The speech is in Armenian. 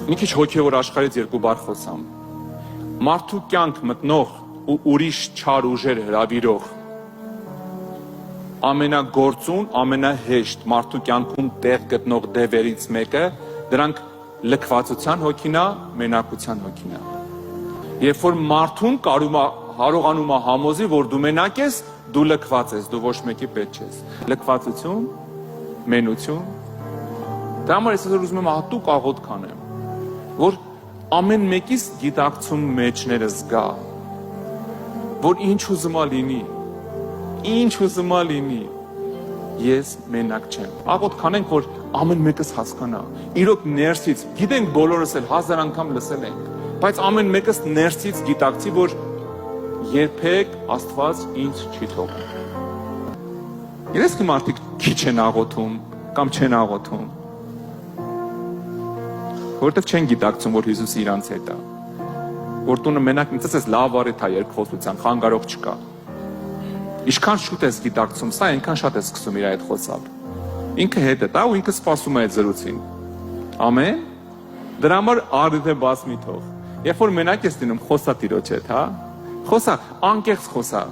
Մի քիչ հոգևոր աշխարհից երկու բառ խոսամ։ Մարդու կյանք մտնող ու ուրիշ չար ուժեր հրավիրող ամենագործուն, ամենահեշտ մարդու կյանքում տեղ գտնող դևերից մեկը դրանք լքվածության հոգին է, մենակության հոգին է։ Երբ որ մարդուն կարողանում է համոզի, որ դու մենակ ես, դու լքված ես, դու ոչ մեկի պետք չես։ Լքվածություն, մենություն։ Դա համար ես ուզում եմ հատուկ աղոթք անեմ, որ ամեն մեկիս գիտակցում մեջները զգա, որ ինչ ուզում ա լինի, ես մենակ չեմ։ Աղոթք անենք, որ ամեն մեկս հասկանա։ Իրոք ներսից, գիտենք բոլորս էլ 1000 անգամ լսել ենք, բայց ամեն մեկս ներսից գիտակցի, որ երբեք Աստված ինձ չի թողնում։ Գիտես թե մարդիկ քիչ են աղոթում կամ չեն աղոթում, որովհետև չեն գիտակցում, որ Հիսուսը իրանց հետ է, որ տունը մենակ ինձ լավ առիթ է երկխոսության, խանգարող չկա։ Ինչքան շուտ ես գիտակցում սա, այնքան շատ ես սկսում իր այդ խոսալ։ Ինքը հետ է տա ու ինքը սպասում է այդ զրույցին։ Ամեն։ Դրա համար առիթ է բաց մի թող։ Երբ որ մենակ ես լինում, խոսա Տիրոջ հետ, հա։ Խոսա, անկեղծ խոսա։